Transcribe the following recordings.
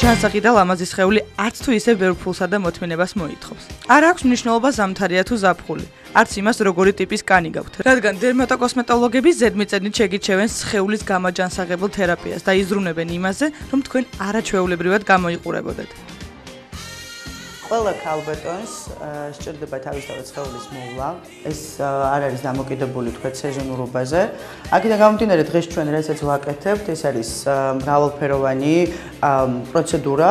განსაკი და ლამაზი სხეული არც თუ ისე ბევრ ფულსა და მოთმინებას მოითხოვს. არ აქვს მნიშვნელობა ზამთარია თუ ზაფხული. არც იმას როგორი ტიპის კანი გაქვთ. რადგან დერმატოკოსმეტოლოგები ზედმიწევნით შეგირჩევენ სხეულის გამაჯანსაღებელ თერაპიას და იზრუნებენ იმაზე, რომ თქვენ არაჩვეულებრივად გამოიყურებოდეთ. ყველა ქალბატონს სჭირდება თავისთავად სხეულის მოვლა. ეს არ არის დამოკიდებული თქვენ სეზონურობაზე. აქედან გამომდინარე დღეს ჩვენ რასაც ვაკეთებთ, ეს არის მრავალფეროვანი პროცედურა.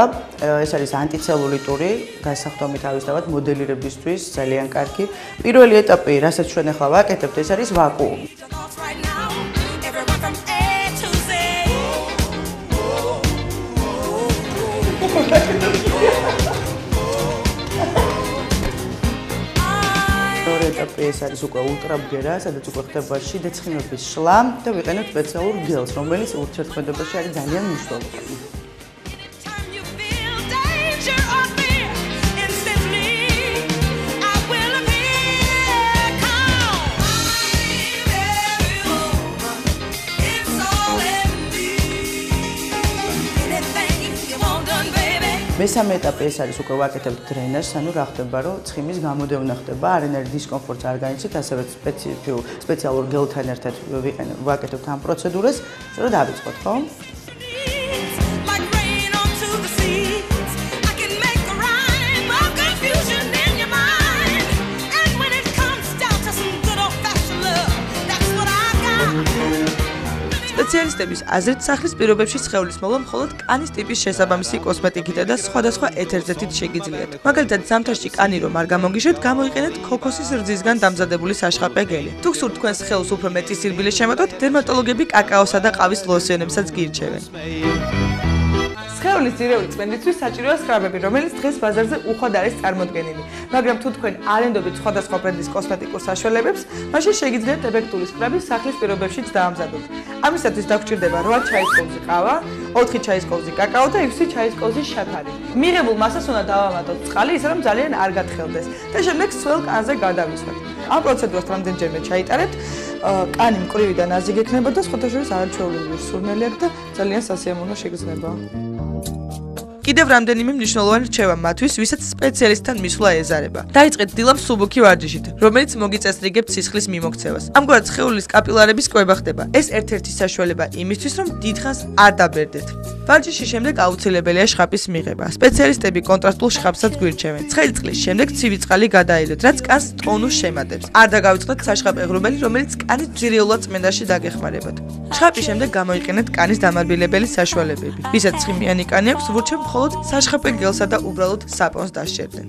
ეს არის ანტიცელულიტური გასახდომი თავისთავად მოდელირებისთვის ძალიან კარგი. პირველი ეტაპი, რასაც ჩვენ ახლა ვაკეთებთ, ეს არის ვაკუუმი. ეტაპი ეს არის უკვე ულტრაბგერა, სადაც უკვე ხდება შიდა ცხიმების შლა და ვიყენებთ სპეციალურ გელს, რომელიც ურთიერთქმედებაში არის ძალიან მნიშვნელოვანი. მესამე ეტაპი ეს არის უკვე ვაკეთებთ დრენაჟს, ანუ რა ხდება, რომ ცხიმის გამოდევნა ხდება, არანაირი დისკომფორტს არ განიცდით, ასევე სპეციალურ გელთან ერთად ვაკეთებთ ამ პროცედურას, რომ დავიწყოთ, ხო? სპეციალისტების აზრით სახლის პირობებში სხეულის მოვლა მხოლოდ კანის ტიპის შესაბამისი კოსმეტიკითა და სხვადასხვა ეთერზეთით შეგიძლიათ. მაგალითად, ზამთარში კანი რომ არ გამოგიშვათ, გამოიყენეთ ქოქოსის რძისგან დამზადებული საშხაპე გელი. თუ გსურთ თქვენს სხეულს უფრო მეტი სირბილე შემატოთ, დერმატოლოგები კაკაოსა და ყავის ლოსიონებსაც გირჩევენ. სხეულის ძირეული წმენდისთვის საჭიროა სკრაბები, რომელიც დღეს ბაზარზე უხვად არის წარმოდგენილი. მაგრამ თუ თქვენ არ ენდობთ სხვადასხვა ბრენდის კოსმეტიკურ საშუალებებს, მაშინ შეგიძლიათ ეფექტური სკრაბი სახლის პირობებშიც დაამზადოთ. ამისათვის დაგჭირდება 8 ჩაის კოვზი ყავა, 4 ჩაის კოვზი კაკაო და 6 ჩაის კოვზი შაქარი. მიღებულ მასას უნდა დავამატოთ წყალი, ისე რომ ძალიან არ გათხელდეს და შემდეგ სველ კანზე გადავისვათ. ამ პროცედურას რამდენჯერმე ჩაიტარებთ, კანი მკვრივი და ნაზი გექნება და სხვათაშორის არაჩვეულებრივი სურნელი აქვს და ძალიან სასიამოვნო შეგრძნება. კიდევ რამდენიმე მნიშვნელოვანი რჩევა მათთვის, ვისაც სპეციალისტთან მისვლა ეზარება. დაიწყეთ დილამ სუბუქი ვარჯიშით, რომელიც მოგიწესრიგებთ სისხლის მიმოქცევას. ამგვარად სხეულის კაპილარების კვება ხდება. ეს ერთ-ერთი საშუალება იმისთვის, რომ დიდხანს არ დაბერდეთ. ვარჯიშის შემდეგ აუცილებელია შხაპის მიღება. სპეციალისტები კონტრასტულ შხაპსაც გვირჩევენ. ცხელი წყლის შემდეგ ცივი წყალი გადაიდოთ, რაც კანს ტონუს შემატებს. არ დაგავიწყდეთ საშხაპე ღრუბელი, რომელიც კანის ძირეულად წმენდაში დაგეხმარებათ. შხაპის შემდეგ გამოიყენეთ კანის დამარბილებელი საშუალებები. ვისაც ცხიმიანი კანი აქვს, ვურჩევ მხოლოდ საშხაპე გელსა და უბრალოდ საპონს დასჯერდნენ.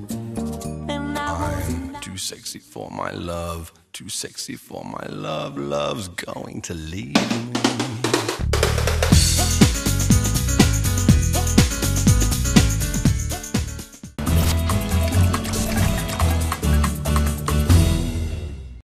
Too sexy for my love, too sexy for my love, love's going to leave me.